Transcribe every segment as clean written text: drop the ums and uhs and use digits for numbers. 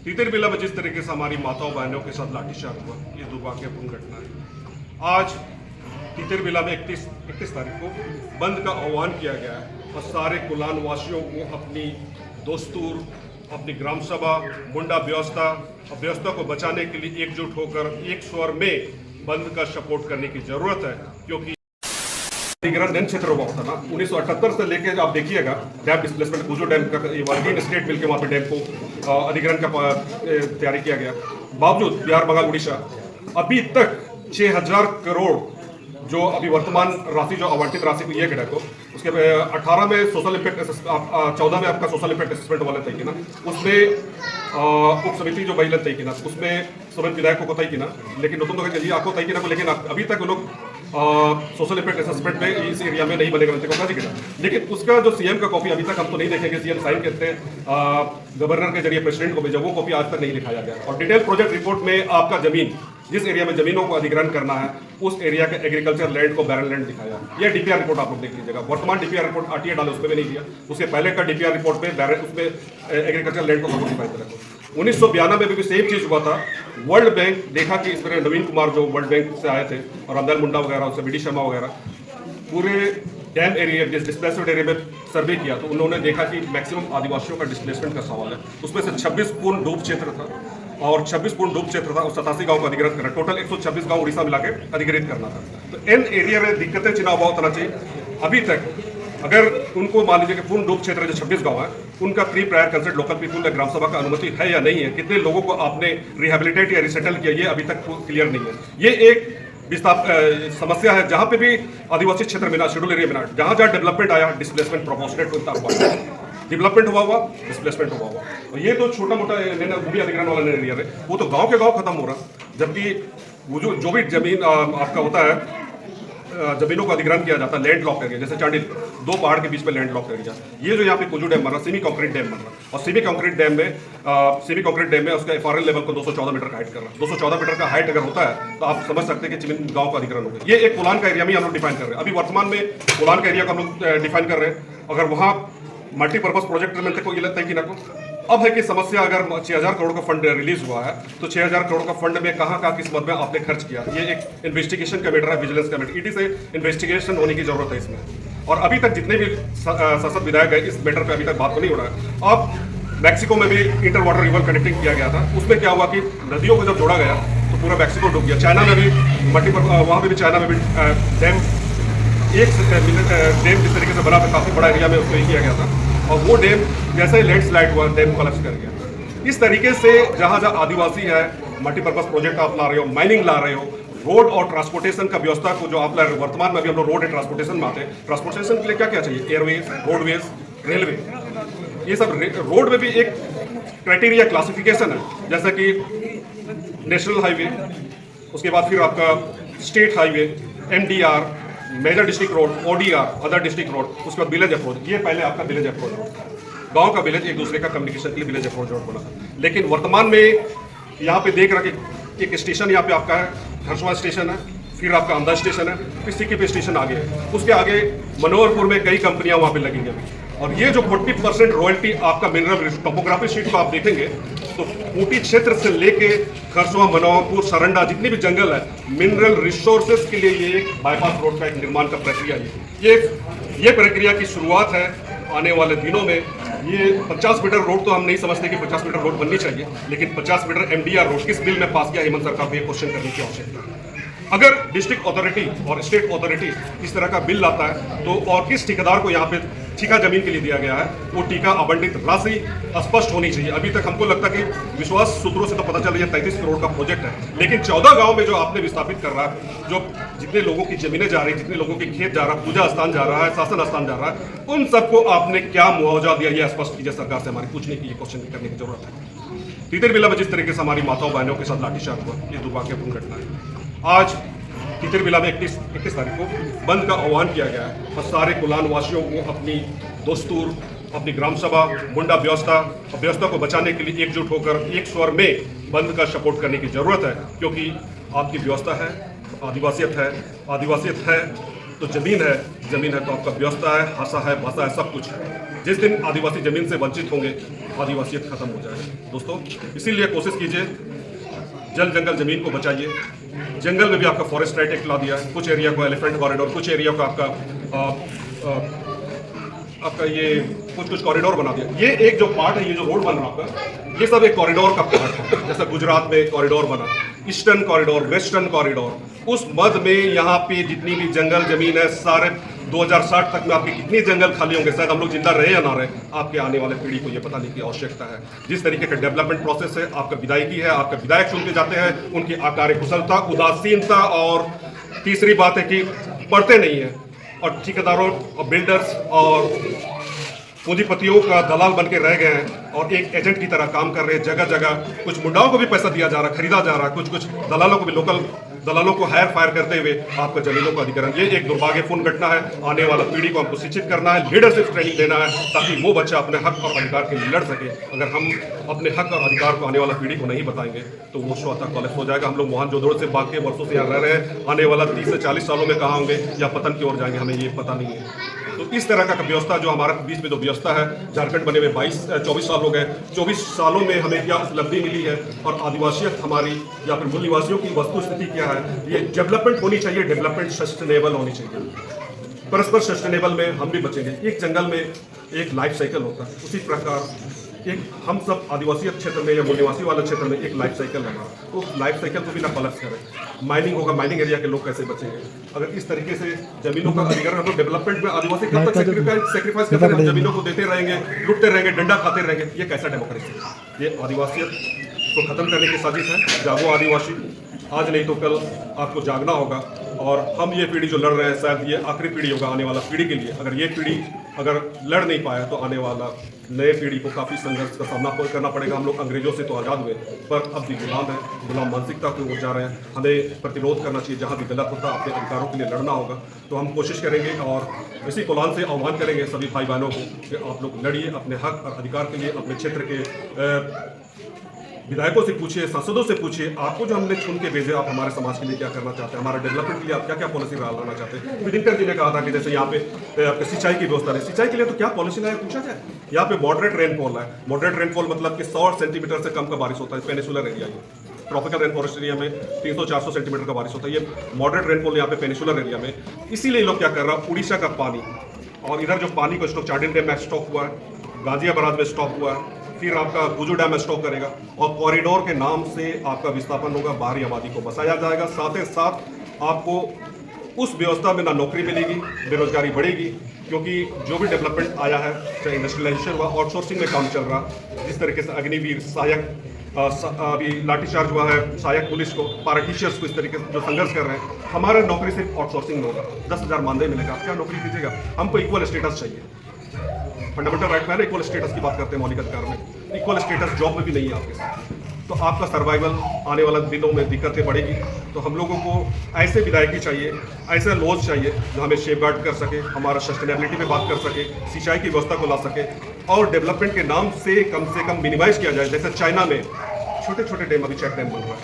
तितरबिला में जिस तरीके से हमारी माताओं बहनों के साथ लाठीचार्ज हुआ, ये दुर्भाग्यपूर्ण घटना है। आज तितरबिला में 31 तारीख को बंद का आह्वान किया गया है और सारे कुलान वासियों को अपनी दोस्तूर, अपनी ग्राम सभा, मुंडा व्यवस्था को बचाने के लिए एकजुट होकर एक स्वर में बंद का सपोर्ट करने की जरूरत है, क्योंकि अधिग्रहण डैम क्षेत्र हुआ था ना 1978 से लेके आप देखिएगा डैम डिस्प्लेसमेंट कुजू डैम का वर्गीन स्टेट मिलकर वहाँ पे डैम को अधिग्रहण का तैयारी किया गया। बावजूद बिहार, बंगाल, उड़ीसा अभी तक 6000 करोड़ जो अभी वर्तमान राशि जो आवंटित राशि को ये घटा को उसके 18 में सोशल इम्पैक्ट 14 में आपका सोशल इम्पैक्ट असेसमेंट वाले तय की ना, उसमें उप समिति जो महिला तय की ना, उसमें समझ विधायकों को तय की ना, लेकिन नतुन तो चलिए आपको तय की ना, लेकिन अभी तक लोग सोशल इम्पैक्ट असेसमेंट में इस एरिया में नहीं बनेगा को, लेकिन उसका जो सीएम का कॉपी अभी तक हम तो नहीं देखेंगे। सीएम साइन करते गवर्नर के जरिए प्रेसिडेंट को भेजा, वो कॉपी आज तक नहीं दिखाया गया। और डिटेल प्रोजेक्ट रिपोर्ट में आपका जमीन, जिस एरिया में जमीनों को अधिग्रहण करना है, उस एरिया के एग्रीकल्चर लैंड को बैरन लैंड दिखाया। ये डीपीआर रिपोर्ट आप लोग देख लीजिएगा। वर्तमान डीपीआर रिपोर्ट आरटीए डाले उसमें भी नहीं दिया, उसके पहले का डीपीआर रिपोर्ट में उसमें एग्रीकल्चर लैंड को दिखाई दे रहा। 1992 में भी सेम चीज हुआ था। वर्ल्ड बैंक देखा कि इसमें नवीन कुमार जो वर्ल्ड बैंक से आए थे और अमदल मुंडा वगैरह, उससे बीडी शर्मा वगैरह पूरे डैम एरिया डिस्प्लेसमेंट एरिया में सर्वे किया, तो उन्होंने देखा कि मैक्सिमम आदिवासियों का डिस्प्लेसमेंट का सवाल है। उसमें से 26 पूर्ण डूब क्षेत्र था और 26 पूर्ण डूब क्षेत्र था और 87 गांव को अधिग्रहित करना, टोटल 126 गांव उड़ीसा मिला के अधिग्रहित करना था। तो इन एरिया में दिक्कतें चुनाव होना चाहिए। अभी तक अगर उनको मान लीजिए कि पूर्ण डूब क्षेत्र जो 26 गांव है, उनका pre prior consult local people या ग्राम सभा का अनुमति है या नहीं है, कितने लोगों को आपने रिहेबिलिटेट या रिसेटल किया, ये अभी तक क्लियर नहीं है। ये एक समस्या है। जहां पे भी आदिवासी क्षेत्र में ना, शेड्यूल एरिया में ना, जहां जहां डेवलपमेंट आया, डिस्प्लेसमेंट प्रोपोर्शनेट होता हुआ, डेवलपमेंट हुआ डिस्प्लेसमेंट हुआ। और ये तो छोटा मोटा भूमि अधिग्रहण वाला एरिया है, वो तो गांव के गांव खत्म हो रहा। जबकि वो जो भी जमीन आपका होता है, जमीनों का अधिग्रहण किया जाता है लैंड लॉक करके, जैसे चांडिल दो पहाड़ के बीच में लैंड लॉक करके जाता। ये जो यहाँ पे कुजू डैम बन रहा, सेमी कंक्रीट डैम बन रहा, और सेमी कंक्रीट डैम में उसका एफआरएल लेवल को 214 मीटर का हाइट कर रहा है। 214 मीटर का हाइट अगर होता है तो आप समझ सकते हैं कि जमीन गांव का अधिग्रहण होगा। ये एक कुलान का एरिया में हम लोग डिफाइन कर रहे हैं। अभी वर्तमान में कुलान का एरिया को हम लोग डिफाइन कर रहे हैं। अगर वहाँ मल्टीपर्पज प्रोजेक्ट में को ये लगता है कि ना को अब है कि समस्या, अगर 6000 करोड़ का फंड रिलीज हुआ है तो 6000 करोड़ का फंड में कहाँ किस मद में आपने खर्च किया, ये एक इन्वेस्टिगेशन का मैटर है, विजिलेंस का मैटर। ईडी से इन्वेस्टिगेशन होने की जरूरत है इसमें। और अभी तक जितने भी सांसद विधायक है इस मैटर पे अभी तक बात तो नहीं हो रहा है। अब मैक्सिको में भी इंटर वाटर रिवर कनेक्टिंग किया गया था, उसमें क्या हुआ कि नदियों को जब जोड़ा गया तो पूरा मैक्सिको डूब गया। चाइना में भी वहाँ पे भी चाइना में भी डैम जिस तरीके से बना था, काफी बड़ा एरिया में उसको किया गया था, और वो डैम जैसे ही लैंडस्लाइड हुआ डैम कोलैप्स कर गया। इस तरीके से जहां जहां आदिवासी है, मल्टीपर्पज प्रोजेक्ट आप ला रहे हो, माइनिंग ला रहे हो, रोड और ट्रांसपोर्टेशन का व्यवस्था को जो आप ला रहे हो, वर्तमान में अभी हम लोग रोड एंड ट्रांसपोर्टेशन में आते हैं। ट्रांसपोर्टेशन के लिए क्या क्या चाहिए, एयरवेज, रोडवेज, रेलवे, ये सब। रोड में भी एक क्राइटेरिया क्लासिफिकेशन है, जैसा कि नेशनल हाईवे, उसके बाद फिर आपका state highway, MDR, major district road, ODR, other district road, उसके बाद विलेज अप्रोच। ये पहले आपका विलेज अप्रोच रोड, गांव का विलेज एक दूसरे का कम्युनिकेशन के लिए विलेज अप्रोच रोड बना था। लेकिन वर्तमान में यहाँ पे देख रहा कि एक स्टेशन यहाँ पे आपका है, हर्षवा स्टेशन है, फिर आपका अमदा स्टेशन है, फिर सिक्की पे स्टेशन आगे है, उसके आगे मनोहरपुर में कई कंपनियां वहाँ पे लगेंगी अभी। और ये जो 40% रॉयल्टी आपका मिनरल टोपोग्राफी शीट को आप देखेंगे तो ऊटी क्षेत्र से लेके खरसुआ, मनोहरपुर, सरंडा, जितनी भी जंगल है, मिनरल रिसोर्सेज के लिए ये एक बाईपास रोड का एक निर्माण का प्रक्रिया है। ये प्रक्रिया की शुरुआत है। आने वाले दिनों में ये 50 मीटर रोड तो हम नहीं समझते कि 50 मीटर रोड बननी चाहिए, लेकिन 50 मीटर एमडीआर रोड किस बिल में पास किया हेमंत सरकार को, ये क्वेश्चन करने की आवश्यकता है। अगर डिस्ट्रिक्ट अथॉरिटी और स्टेट अथॉरिटी इस तरह का बिल लाता है तो और किस ठेकेदार को यहाँ पे ठेका जमीन के लिए दिया गया है, वो ठेका आवंटित राशि स्पष्ट होनी चाहिए। अभी तक हमको लगता है कि विश्वास सूत्रों से तो पता चल रही है 33 करोड़ का प्रोजेक्ट है, लेकिन 14 गांव में जो आपने विस्थापित कर रहा है, जो जितने लोगों की जमीनें जा रही, जितने लोगों की खेत जा रहा है, पूजा स्थान जा रहा है, शासन स्थान जा रहा है, उन सबको आपने क्या मुआवजा दिया, ये स्पष्ट कीजिए। सरकार से हमारी पूछने की, ये क्वेश्चन करने की जरूरत है। तितरबिला में जिस तरीके से हमारी माताओं बहनों के साथ लाठीचार्ज हुआ, ये दुर्भाग्यपूर्ण घटना है। आज तितरबिला में 31 तारीख को बंद का आह्वान किया गया है और सारे कुलान वासियों को अपनी दोस्तूर, अपनी ग्राम सभा, मुंडा व्यवस्था को बचाने के लिए एकजुट होकर एक स्वर में बंद का सपोर्ट करने की जरूरत है, क्योंकि आपकी व्यवस्था है, आदिवासियत है, तो ज़मीन है तो आपका व्यवस्था है, भाषा है, भाषा है, सब कुछ है। जिस दिन आदिवासी ज़मीन से वंचित होंगे, आदिवासियत खत्म हो जाएगी दोस्तों। इसीलिए कोशिश कीजिए, जल जंगल ज़मीन को बचाइए। जंगल में भी आपका फॉरेस्ट राइट एक्ट ला दिया है, कुछ एरिया को एलिफेंट कॉरिडोर, कुछ एरिया को आपका ये कुछ कॉरिडोर बना दिया। ये एक जो पार्ट है, ये जो रोड बन रहा है आपका, ये सब एक कॉरिडोर का पार्ट है। जैसा गुजरात में कॉरिडोर बना, ईस्टर्न कॉरिडोर, वेस्टर्न कॉरिडोर, उस मध्य में यहाँ पे जितनी भी जंगल जमीन है, सारे 2060 तक में आपके कितनी जंगल खाली होंगे, शायद हम लोग जिंदा रहे या ना रहे, आपके आने वाले पीढ़ी को ये पता नहीं की आवश्यकता है। जिस तरीके का डेवलपमेंट प्रोसेस है, आपका विधायकी है, आपका विधायक चुन के जाते हैं, उनकी आकार कुशलता, उदासीनता, और तीसरी बात है कि पढ़ते नहीं है, और ठेकेदारों और बिल्डर्स और पूंजीपतियों का दलाल बन के रह गए हैं और एक एजेंट की तरह काम कर रहे हैं। जगह जगह कुछ मुंडाओं को भी पैसा दिया जा रहा है, खरीदा जा रहा है, कुछ दलालों को भी, लोकल दलालों को हायर फायर करते हुए आपका जमीनों का अधिग्रहण। ये एक दुर्भाग्यपूर्ण घटना है। आने वाला पीढ़ी को हमको शिक्षित करना है, लीडरशिप ट्रेनिंग देना है, ताकि वो बच्चा अपने हक और अधिकार के लिए लड़ सके। अगर हम अपने हक और अधिकार को आने वाला पीढ़ी को नहीं बताएंगे तो वो स्वतः कॉलेज हो जाएगा। हम लोग मोहनजोदड़ो से भाग के वर्षों से यहाँ रह रहे हैं, आने वाला 30 से 40 सालों में कहाँ होंगे या पतन की ओर जाएंगे, हमें ये पता नहीं है। तो इस तरह का व्यवस्था जो हमारे बीच में जो व्यवस्था है, झारखंड बने हुए 24 साल हो गए, 24 सालों में हमें क्या उपलब्धि मिली है और आदिवासियत हमारी या फिर मूल निवासियों की वस्तु स्थिति क्या है, ये डेवलपमेंट होनी चाहिए। डेवलपमेंट सस्टेनेबल होनी चाहिए, परस्पर सस्टेनेबल में हम भी बचेंगे। एक जंगल में एक लाइफ साइकिल होता है, उसी प्रकार एक हम सब आदिवासी क्षेत्र में या मूल निवासी वाले क्षेत्र में एक लाइफ साइकिल है हमारा, तो लाइफ साइकिल को भी ना कोलैप्स करें। माइनिंग होगा, माइनिंग एरिया के लोग कैसे बचेंगे? अगर इस तरीके से जमीनों का अधिग्रहण हम लोग डेवलपमेंट में आदिवासी कब तक सेक्रीफाइस करते रहेंगे, जमीनों को देते रहेंगे, लुटते रहेंगे, डंडा खाते रहेंगे, ये कैसा डेमोक्रेसी है? ये आदिवासियत को खत्म करने की साजिश है। जागो आदिवासी, आज नहीं तो कल आपको जागना होगा। और हम ये पीढ़ी जो लड़ रहे हैं, शायद ये आखिरी पीढ़ी होगा आने वाला पीढ़ी के लिए। अगर ये पीढ़ी अगर लड़ नहीं पाया तो आने वाला नए पीढ़ी को काफ़ी संघर्ष का सामना करना पड़ेगा। हम लोग अंग्रेजों से तो आज़ाद हुए, पर अब भी गुलाम है, गुलाम मानसिकता की ओर जा रहे हैं। हमें प्रतिरोध करना चाहिए, जहाँ भी गलत होता है अपने अधिकारों के लिए लड़ना होगा। तो हम कोशिश करेंगे और इसी कुलान से आह्वान करेंगे सभी भाई बहनों को कि आप लोग लड़िए अपने हक और अधिकार के लिए। अपने क्षेत्र के विधायकों से पूछिए, सांसदों से पूछिए, आपको जो हमने चुन के भेजे, आप हमारे समाज के लिए क्या करना चाहते हैं, हमारे डेवलपमेंट के लिए आप क्या क्या पॉलिसी लाना चाहते हैं। दिनकर जी ने कहा था कि जैसे यहाँ पे आपके सिंचाई की व्यवस्था है, सिंचाई के लिए तो क्या पॉलिसी लाया पूछा जाए। यहाँ पे मॉडरेट रेनफॉल है, मॉडरेट रेनफॉल मतलब कि 100 सेंटीमीटर से कम का बारिश होता है पेनिसुलर एरिया में। ट्रॉपिकल रेन फॉरेस्ट एरिया में 300-400 सेंटीमीटर का बारिश होता है। ये मॉडरेट रेनफॉल यहाँ पे पेनिसुलर एरिया में। इसीलिए लोग क्या कर रहा है, उड़ीसा का पानी और इधर जो पानी को स्टॉक चार्डिन डैम में स्टॉक हुआ है, गाजियाबाद में स्टॉक हुआ है, फिर आपका गुजू डैम में स्टॉक करेगा और कॉरिडोर के नाम से आपका विस्थापन होगा, बाहरी आबादी को बसाया जाएगा। साथ ही साथ आपको उस व्यवस्था में ना नौकरी मिलेगी, बेरोजगारी बढ़ेगी, क्योंकि जो भी डेवलपमेंट आया है, चाहे इंडस्ट्रियलाइजेशन हुआ, आउटसोर्सिंग में काम चल रहा, जिस तरीके से अग्निवीर, सहायक, अभी लाठीचार्ज हुआ है सहायक पुलिस को, पारा टीचर्स को इस तरीके से जो संघर्ष कर रहे हैं, हमारा नौकरी सिर्फ आउटसोर्सिंग में होगा। 10,000 मानदेय मिलेगा, क्या नौकरी कीजिएगा? हमको इक्वल स्टेटस चाहिए। फंडामेंटल राइट में इक्वल स्टेटस की बात करते हैं, मौलिक अधिकार में इक्वल स्टेटस जॉब में भी नहीं है आपके साथ, तो आपका सर्वाइवल आने वाले दिनों में दिक्कतें बढ़ेगी। तो हम लोगों को ऐसे विधायकी चाहिए, ऐसे लॉज चाहिए जो हमें सेफगार्ड कर सके, हमारा सस्टेनेबिलिटी पे बात कर सके, सिंचाई की व्यवस्था को ला सके और डेवलपमेंट के नाम से कम मिनिमाइज किया जाए। जैसे चाइना में छोटे छोटे डैम, अभी चेक डैम बन रहा है,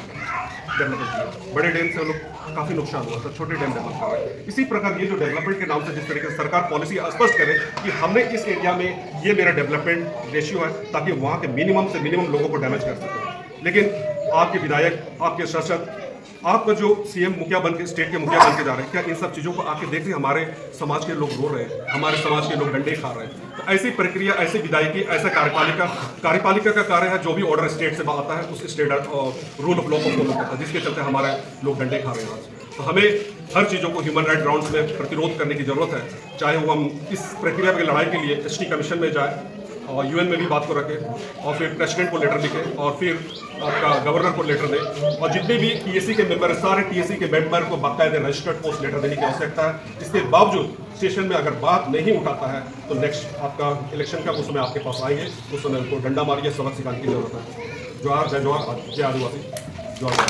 डेवलपमेंट बड़े डैम से लोग काफ़ी नुकसान हुआ था, छोटे डैम डेवलप कर रहे हैं। इसी प्रकार ये जो डेवलपमेंट के नाम से जिस तरीके से सरकार पॉलिसी स्पष्ट करे कि हमने इस एरिया में ये मेरा डेवलपमेंट रेशियो है, ताकि वहाँ के मिनिमम से मिनिमम लोगों को डैमेज कर सके। लेकिन आपके विधायक, आपके शासक, आपका जो सीएम मुखिया बन के, स्टेट के मुखिया बन के जा रहे हैं, क्या इन सब चीज़ों को आके देख रहे हमारे समाज के लोग रो रहे हैं, हमारे समाज के लोग डंडे खा रहे हैं? तो ऐसी प्रक्रिया, ऐसी विधायकी, ऐसा कार्यपालिका का कार्य है, जो भी ऑर्डर स्टेट से आता है उस स्टेट रूल ऑफ लॉ को फॉलो करता है, जिसके चलते हमारे लोग डंडे खा रहे हैं आज। तो हमें हर चीज़ों को ह्यूमन राइट ग्राउंड्स में प्रतिरोध करने की जरूरत है, चाहे वो हम इस प्रक्रिया की लड़ाई के लिए एसटी कमीशन में जाए और यूएन में भी बात को रखें और फिर प्रेसिडेंट को लेटर लिखें और फिर आपका गवर्नर को लेटर दें, और जितने भी टीएससी के मेंबर हैं, सारे टीएससी के मेंबर को बाकायदे रजिस्टर्ड पोस्ट लेटर देने की आवश्यकता है। इसके बावजूद सेशन में अगर बात नहीं उठाता है तो नेक्स्ट आपका इलेक्शन का उस समय आपके पास आएंगे, उस समय उनको डंडा मारिए, सबक सिखाने की जरूरत है। जोहार, जय जोहार, जय आदिवासी, जोहार।